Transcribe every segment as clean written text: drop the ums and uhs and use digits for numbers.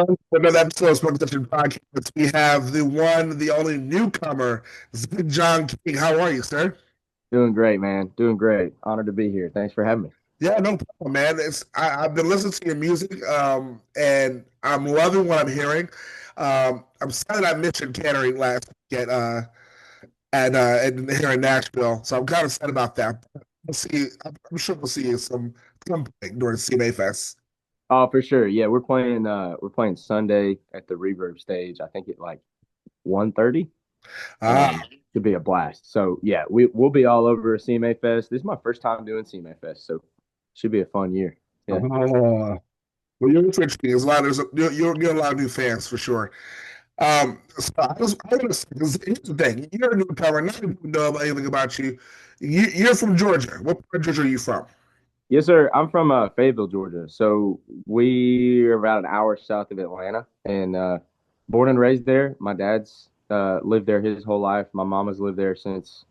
For another episode of Smoke Session Podcast, we have the one, the only newcomer, Zach John King. How are you, sir? Doing great, man. Doing great. Honored to be here. Thanks for having me. Yeah, no problem, man. I've been listening to your music, and I'm loving what I'm hearing. I'm sad I missed your catering last week here in Nashville, so I'm kind of sad about that. We'll see. I'm sure we'll see you some point during CMA Fest. Oh, for sure. Yeah, we're playing Sunday at the Reverb stage. I think at like 1:30. Ah, Should be a blast. So yeah, we'll be all over CMA Fest. This is my first time doing CMA Fest, so should be a fun year. Yeah. oh. Well, you're interesting. You'll get a lot of new fans for sure. I want to say, 'cause here's the thing: you're a newcomer. Not even know anything about you. You're from Georgia. What part of Georgia are you from? Yes, sir. I'm from Fayetteville, Georgia. So we're about an hour south of Atlanta and born and raised there. My dad's lived there his whole life. My mama's lived there since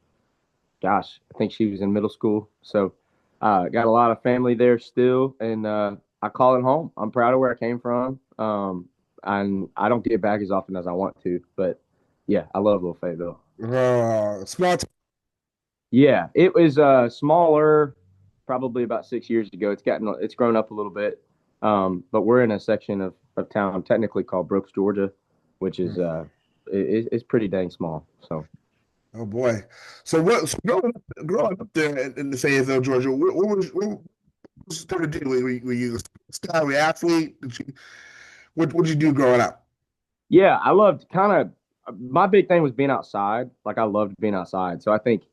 gosh, I think she was in middle school. So got a lot of family there still, and I call it home. I'm proud of where I came from, and I don't get back as often as I want to, but yeah, I love Little Fayetteville. Small town. Yeah, it was smaller, probably about 6 years ago. It's grown up a little bit, but we're in a section of town technically called Brooks, Georgia, which is it's pretty dang small. So. Oh boy. So growing up there in the Fayetteville, Georgia, what was the thing to do? Were you a style athlete? What did you do growing up? Yeah, I loved my big thing was being outside. Like I loved being outside. So I think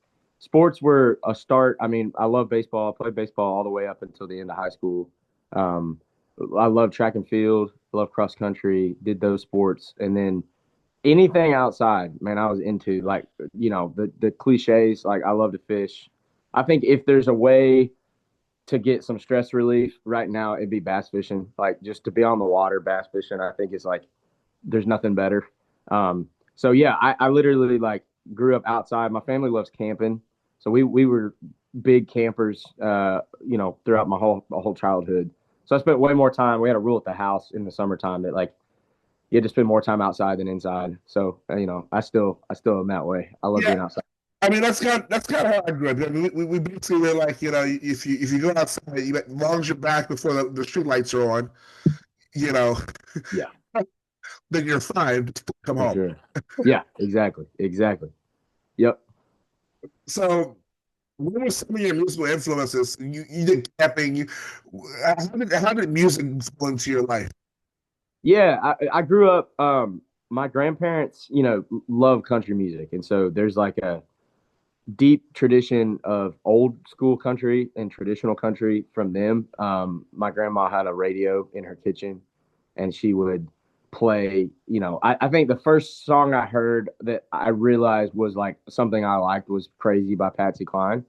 sports were a start. I mean, I love baseball. I played baseball all the way up until the end of high school. Um, I love track and field, love cross country, did those sports. And then anything outside, man, I was into like, the cliches, like I love to fish. I think if there's a way to get some stress relief right now, it'd be bass fishing. Like just to be on the water, bass fishing, I think is like there's nothing better. So yeah, I literally like grew up outside. My family loves camping, so we were big campers. Throughout my whole childhood. So I spent way more time. We had a rule at the house in the summertime that like you had to spend more time outside than inside. So I still am that way. I love Yeah, being outside. I mean that's kind of how I grew up. I mean, we basically were like, if you go outside, as long as you're back before the street lights are on, you know, Yeah, then you're fine. Just come for home. sure. Yeah, exactly, exactly. Yep. So, what were some of your musical influences? You did camping. How did music influence your life? Yeah, I grew up. My grandparents, love country music, and so there's like a deep tradition of old school country and traditional country from them. My grandma had a radio in her kitchen, and she would play. I think the first song I heard that I realized was like something I liked was "Crazy" by Patsy Cline,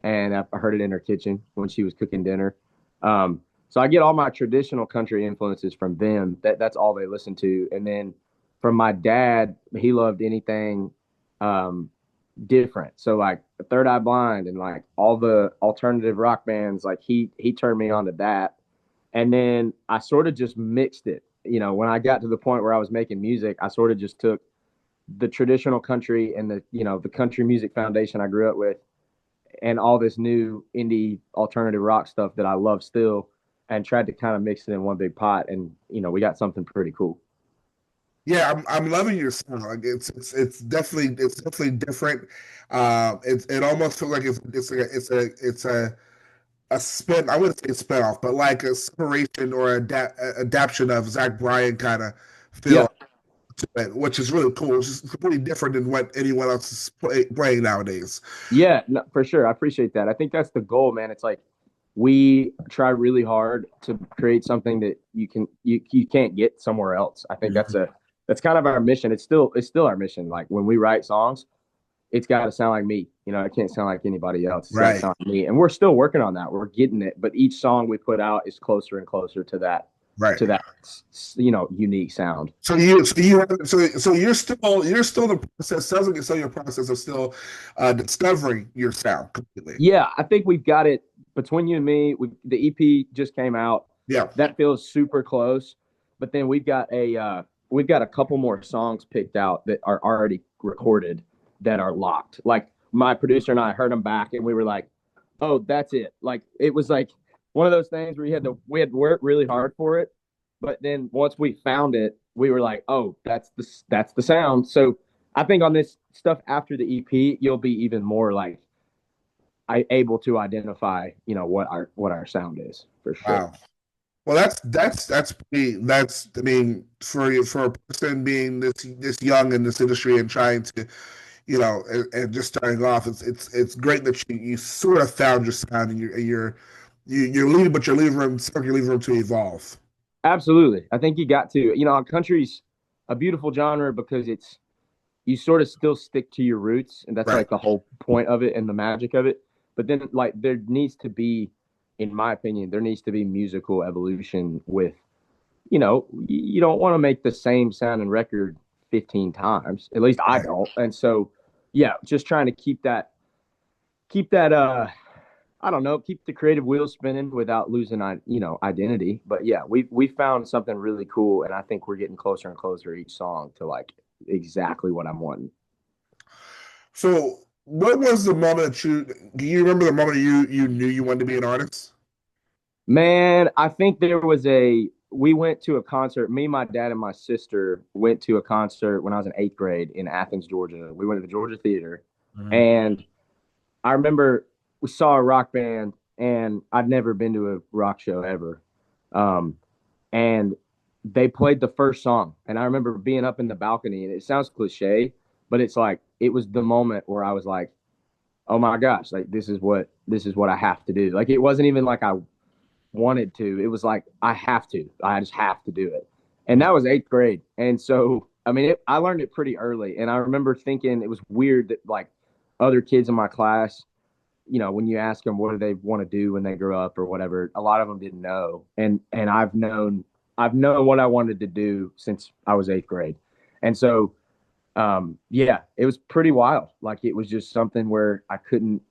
and I heard it in her kitchen when she was cooking dinner. So I get all my traditional country influences from them. That's all they listen to, and then from my dad, he loved anything um, different. So like Third Eye Blind and like all the alternative rock bands, like he turned me on to that. And then I sort of just mixed it. When I got to the point where I was making music, I sort of just took the traditional country and the country music foundation I grew up with and all this new indie alternative rock stuff that I love still and tried to kind of mix it in one big pot and we got something pretty cool. Yeah, I'm loving your sound. Like it's definitely different. It almost feels like it's a spin. I wouldn't say a spinoff, but like a separation or adaptation of Zach Bryan kind of Yeah. feel to it, which is really cool. It's just completely different than what anyone else is playing nowadays. Yeah, no, for sure. I appreciate that. I think that's the goal, man. It's like we try really hard to create something that you can't get somewhere else. I think Mhm. that's kind of our mission. It's still our mission. Like when we write songs, it's got to sound like me. It can't sound like anybody else. It's got to Right, sound like me. And we're still working on that. We're getting it, but each song we put out is closer and closer to that right. to that unique sound. So you're still in the process. Sounds like you're still in your process of still discovering your sound completely. Yeah, I think we've got it between you and me. The EP just came out. Yeah. That feels super close. but then we've got a couple more songs picked out that are already recorded that are locked. Like my producer and I heard them back, and we were like, "Oh, that's it!" Like it was like one of those things where we had to work really hard for it, but then once we found it, we were like, "Oh, that's the sound." So I think on this stuff after the EP, you'll be even more like able to identify, what our sound is for sure. Wow. Well, that's pretty. That's I mean, for a person being this young in this industry and trying to, and just starting off, it's great that you sort of found your sound and you're leaving, but you're leaving room to evolve. Absolutely. I think you got to, country's a beautiful genre because you sort of still stick to your roots, and that's Right. like the whole point of it and the magic of it. But then, like, there needs to be, in my opinion, there needs to be musical evolution with, you don't want to make the same sounding record 15 times. At least I Right. don't. And so, yeah, just trying to keep that, I don't know, keep the creative wheels spinning without losing, identity. But yeah, we found something really cool, and I think we're getting closer and closer each song to like exactly what I'm wanting. So, what was the moment that do you remember the moment you knew you wanted to be an artist? Man, I think we went to a concert. Me, my dad, and my sister went to a concert when I was in eighth grade in Athens, Georgia. We went to the Georgia Theater, Mhm. and I remember we saw a rock band, and I'd never been to a rock show ever. Um, and they played the first song, and I remember being up in the balcony, and it sounds cliche, but it's like it was the moment where I was like, "Oh my gosh, like this is what I have to do." Like it wasn't even like I wanted to; it was like I have to. I just have to do it, and that was eighth grade. And so, I mean, I learned it pretty early, and I remember thinking it was weird that like other kids in my class, when you ask them what do they want to do when they grow up or whatever, a lot of them didn't know. And I've known what I wanted to do since I was eighth grade. And so, yeah, it was pretty wild. Like it was just something where I couldn't,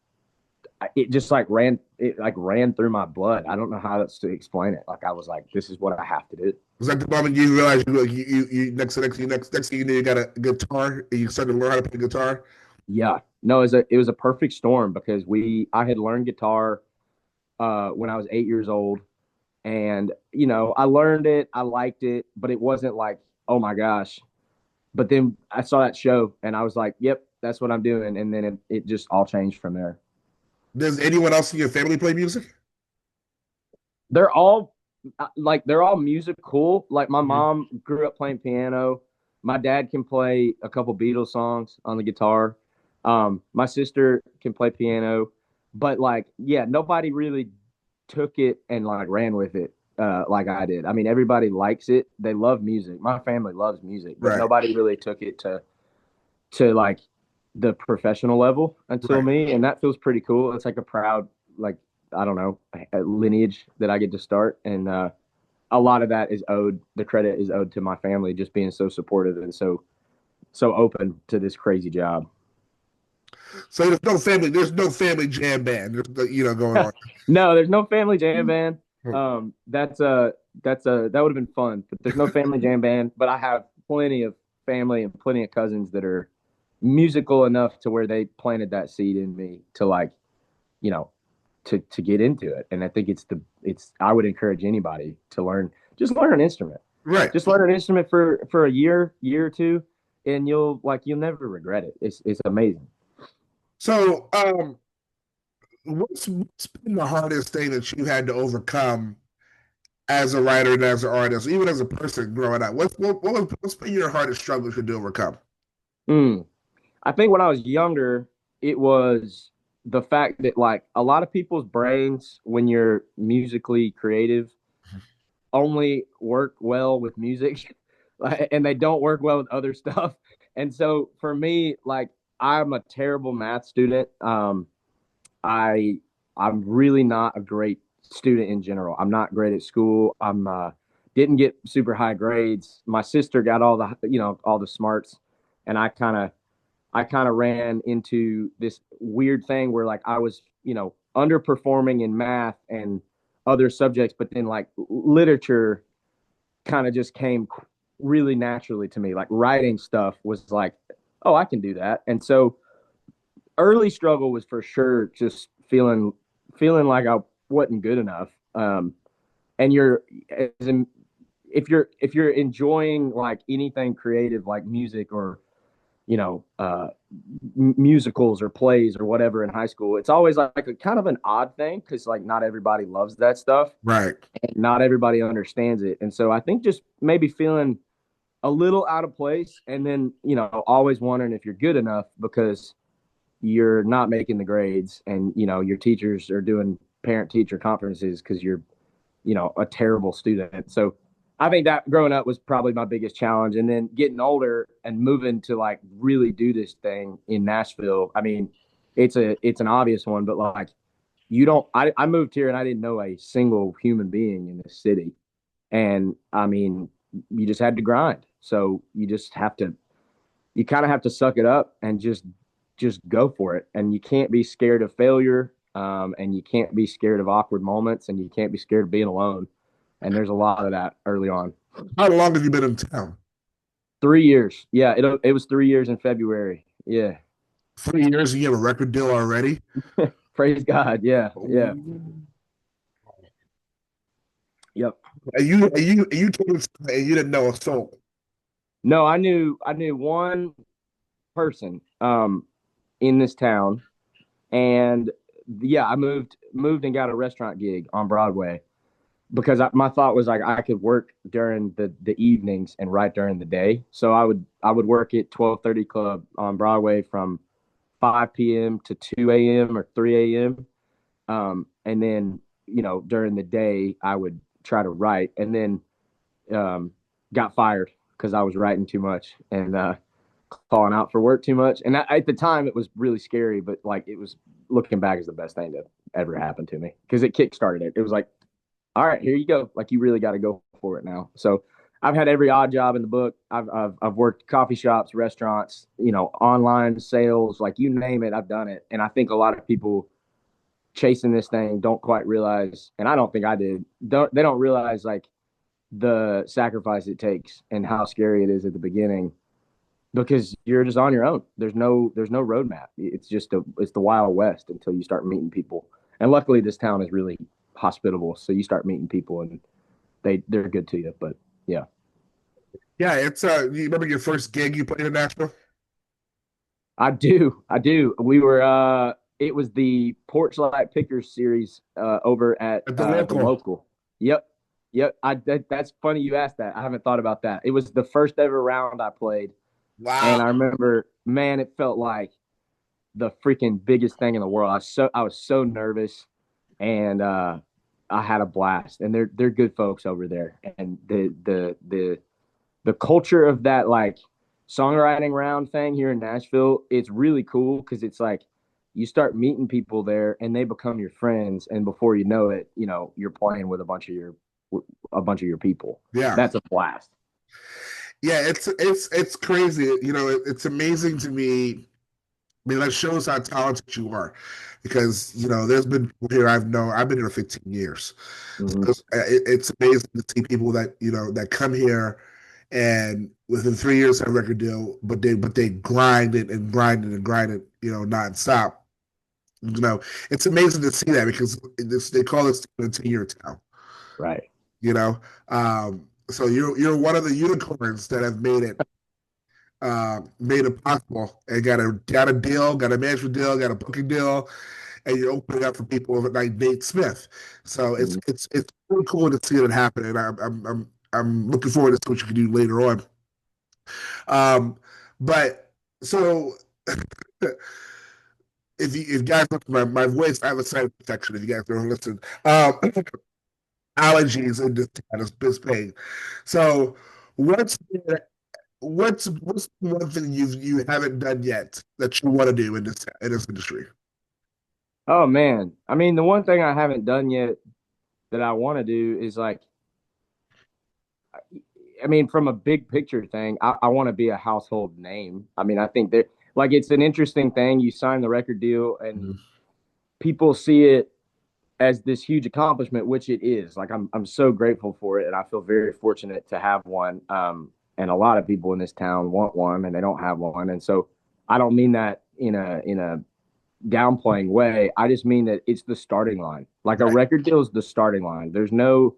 it just like ran through my blood. I don't know how else to explain it. Like I was like, this is what I have to do. Was that the moment you realized next thing you knew you got a guitar and you started to learn how to play guitar? Yeah, no, it was a perfect storm because I had learned guitar, when I was 8 years old. And, I learned it, I liked it, but it wasn't like, oh my gosh. But then I saw that show and I was like, yep, that's what I'm doing. And then it just all changed from there. Does anyone else in your family play music? They're all they're all musical. Like my Mhm. mom grew up playing piano. My dad can play a couple Beatles songs on the guitar. My sister can play piano, but like, yeah, nobody really took it and like ran with it like I did. I mean, everybody likes it. They love music. My family loves music, but Right, nobody really took it to like the professional level until right. me, and that feels pretty cool. It's like a proud, like, I don't know, a lineage that I get to start, and a lot of that is owed. The credit is owed to my family just being so supportive and so open to this crazy job. So there's no family jam band. Going on. No, there's no family jam band. That's that would have been fun, but there's no family jam band. But I have plenty of family and plenty of cousins that are musical enough to where they planted that seed in me to like, you know, to get into it. And I think it's I would encourage anybody to just learn an instrument. Right. Just learn an instrument for a year or two, and you'll never regret it. It's amazing. So, what's been the hardest thing that you had to overcome as a writer and as an artist, even as a person growing up? What's been your hardest struggle to overcome? Mm. I think when I was younger, it was the fact that like a lot of people's brains, when you're musically creative, only work well with music, and they don't work well with other stuff. And so for me, like I'm a terrible math student. I I'm really not a great student in general. I'm not great at school. I'm didn't get super high grades. My sister got all the smarts, and I kind of ran into this weird thing where like I was, underperforming in math and other subjects, but then like literature, kind of just came really naturally to me. Like writing stuff was like, oh, I can do that. And so early struggle was for sure just feeling like I wasn't good enough. And you're as in, if you're enjoying like anything creative like music or you know musicals or plays or whatever in high school, it's always like a kind of an odd thing because like not everybody loves that stuff Right. and not everybody understands it. And so I think just maybe feeling a little out of place and then always wondering if you're good enough because you're not making the grades and your teachers are doing parent teacher conferences because you're a terrible student. So I think that growing up was probably my biggest challenge. And then getting older and moving to like really do this thing in Nashville. I mean, it's an obvious one, but like you don't I moved here and I didn't know a single human being in this city. And I mean, you just had to grind. So you kind of have to suck it up and just go for it. And you can't be scared of failure. And you can't be scared of awkward moments and you can't be scared of being alone. And there's a lot of that early on. How long have you been in town? 3 years. Yeah. It was 3 years in February. Yeah. 3 years and you have a record deal already? Praise God. Yeah. Yeah. And Yep. you told us and you didn't know a soul. No, I knew one person in this town. And yeah, I moved and got a restaurant gig on Broadway because my thought was like I could work during the evenings and write during the day. So I would work at 12:30 Club on Broadway from 5 p.m. to 2 a.m. or 3 a.m. And then during the day I would try to write, and then got fired because I was writing too much and calling out for work too much. And at the time, it was really scary, but like it was looking back is the best thing that ever happened to me because it kickstarted it. It was like, all right, here you go. Like you really got to go for it now. So I've had every odd job in the book. I've worked coffee shops, restaurants, online sales, like you name it, I've done it. And I think a lot of people chasing this thing don't quite realize, and I don't think I did. They don't realize like the sacrifice it takes and how scary it is at the beginning because you're just on your own. There's no roadmap. It's the Wild West until you start meeting people. And luckily, this town is really hospitable, so you start meeting people and they're good to you. But yeah, Yeah, it's you remember your first gig you played in Nashville? I do. We were it was the Porch Light Pickers series over at At the the local. local. Yep, yep. That's funny you asked that. I haven't thought about that. It was the first ever round I played. Wow. And I remember, man, it felt like the freaking biggest thing in the world. I was so nervous, and I had a blast. And they're good folks over there. And the culture of that like songwriting round thing here in Nashville, it's really cool because it's like you start meeting people there, and they become your friends. And before you know it, you're playing with a bunch of your people. Yeah. That's a blast. Yeah, it's crazy. It's amazing to me. I mean, that shows how talented you are, because there's been people here I've been here 15 years. Hmm. So it's amazing to see people that come here and within 3 years have a record deal, but they grind it and grind it and grind it, nonstop. You know, it's amazing to see that because they call this a 10-year town. Right. You know, so you're one of the unicorns that have made it possible and got a deal, got a management deal, got a booking deal, and you're opening up for people like Nate Smith. So it's Mhm. it's really cool to see it happen, and I'm looking forward to see what you can do later on. Um, but so if you guys look at my voice, I have a side infection. If you guys don't listen, allergies in this town is pain. So what's what's one thing you haven't done yet that you want to do in this industry? Oh man. I mean, the one thing I haven't done yet that I want to do is like, I mean, from a big picture thing, I want to be a household name. I mean, I think that like it's an interesting thing. You sign the record deal and Mhm. people see it as this huge accomplishment, which it is. Like I'm so grateful for it, and I feel very fortunate to have one. And a lot of people in this town want one, and they don't have one. And so I don't mean that in a downplaying way. I just mean that it's the starting line. Like a Right. record deal is the starting line. There's no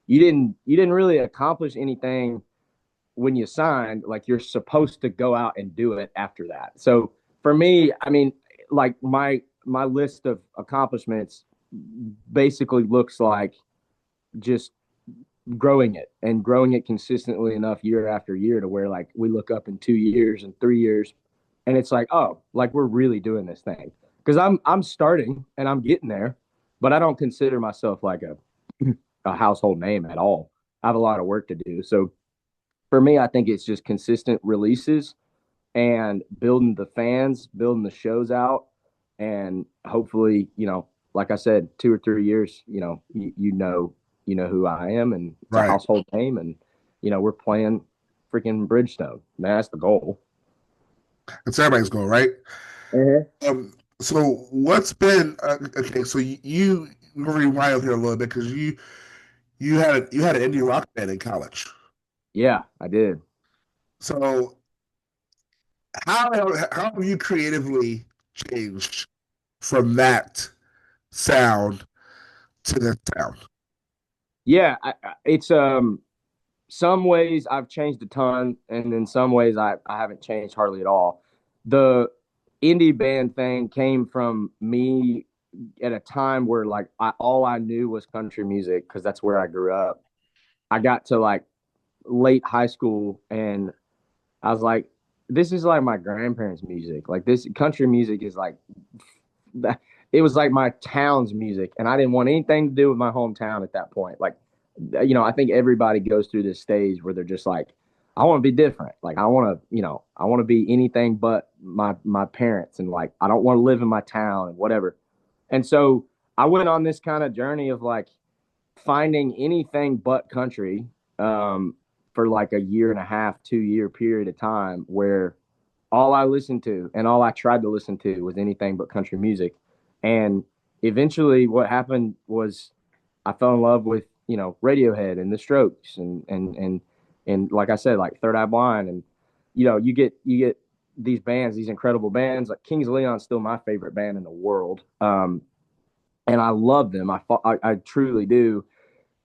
you didn't really accomplish anything when you signed. Like you're supposed to go out and do it after that. So for me, I mean, like my list of accomplishments basically looks like just growing it consistently enough year after year to where like we look up in 2 years and 3 years and it's like, oh, like we're really doing this thing. Because I'm starting and I'm getting there, but I don't consider myself like a household name at all. I have a lot of work to do. So for me, I think it's just consistent releases and building the fans, building the shows out, and hopefully, like I said, 2 or 3 years, you know who I am, and it's a Right. household name, and we're playing freaking Bridgestone. Man, that's the goal. That's everybody's goal, right? Mhm. So what's been okay? So you we're gonna rewind here a little bit because you had an indie rock band in college. Yeah, I did. So how have you creatively changed from that sound to this sound? Yeah, it's some ways I've changed a ton, and in some ways I haven't changed hardly at all. The indie band thing came from me at a time where like all I knew was country music because that's where I grew up. I got to like late high school and I was like, this is like my grandparents' music. Like this country music is like it was like my town's music, and I didn't want anything to do with my hometown at that point. Like, I think everybody goes through this stage where they're just like, I want to be different. Like, I want to be anything but my parents, and like, I don't want to live in my town and whatever. And so I went on this kind of journey of like finding anything but country for like a year and a half, 2 year period of time where all I listened to and all I tried to listen to was anything but country music. And eventually what happened was I fell in love with, Radiohead and the Strokes and like I said, like Third Eye Blind and you get these bands, these incredible bands. Like Kings of Leon's still my favorite band in the world. And I love them. I truly do.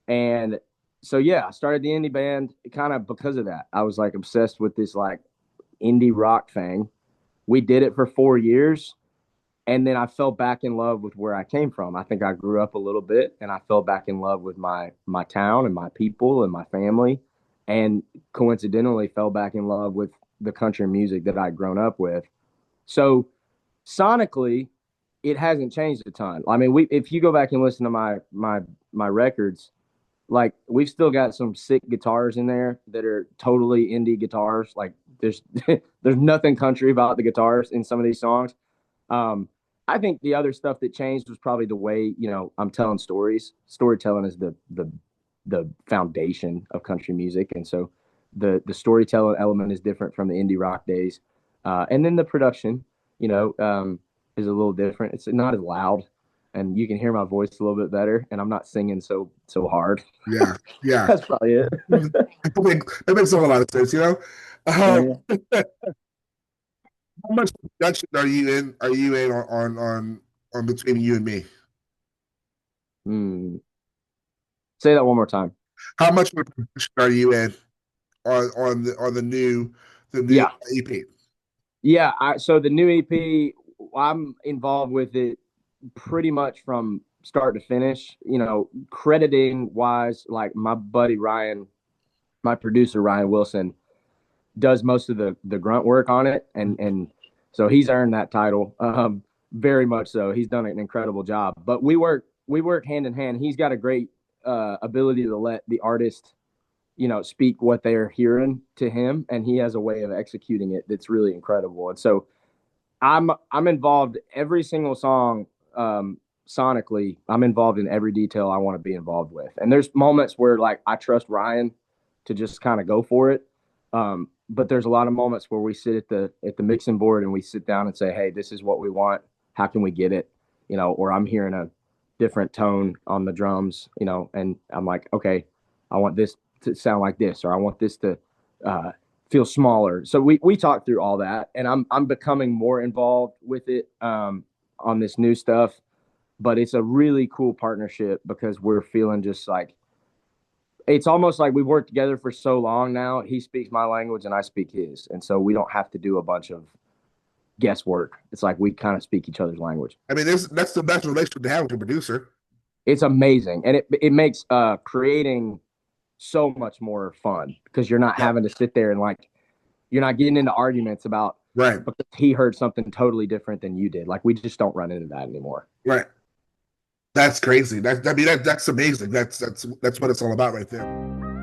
And so yeah, I started the indie band kind of because of that. I was like obsessed with this like indie rock thing. We did it for 4 years, and then I fell back in love with where I came from. I think I grew up a little bit, and I fell back in love with my town and my people and my family, and coincidentally fell back in love with the country music that I'd grown up with. So sonically, it hasn't changed a ton. I mean, we if you go back and listen to my records, like we've still got some sick guitars in there that are totally indie guitars. Like there's there's nothing country about the guitars in some of these songs. Um, I think the other stuff that changed was probably the way I'm telling stories. Storytelling is the foundation of country music, and so the storytelling element is different from the indie rock days. And then the production, you know, um, is a little different. It's not as loud, and you can hear my voice a little bit better, and I'm not singing so hard. Yeah, yeah. That's probably it. That makes a whole lot of sense, you know. Mhm. How much production are you in? Are you in on between you and me? Hmm. Say that one more time. How much of a production are you in on the new Yeah, EP? yeah. So the new EP, I'm involved with it pretty much from start to finish. Crediting wise, like my buddy Ryan, my producer Ryan Wilson, does most of the grunt work on it, and so he's earned that title, very much so. He's done an incredible job. But we work hand in hand. He's got a great ability to let the artist speak what they're hearing to him, and he has a way of executing it that's really incredible. And so I'm involved every single song, sonically. I'm involved in every detail I want to be involved with. And there's moments where like I trust Ryan to just kind of go for it. But there's a lot of moments where we sit at the mixing board and we sit down and say, hey, this is what we want. How can we get it? Or I'm hearing different tone on the drums, you know, and I'm like, okay, I want this to sound like this, or I want this to uh, feel smaller. So we talked through all that, and I'm becoming more involved with it on this new stuff. But it's a really cool partnership because we're feeling just like it's almost like we've worked together for so long now. He speaks my language and I speak his, and so we don't have to do a bunch of guesswork. It's like we kind of speak each other's language. I mean, that's the best relationship to have with a producer. It's amazing, and it makes creating so much more fun because you're not Yeah. having to sit there and like you're not getting into arguments about Right. because he heard something totally different than you did. Like we just don't run into that anymore. Right. That's crazy. That's amazing. That's what it's all about right there.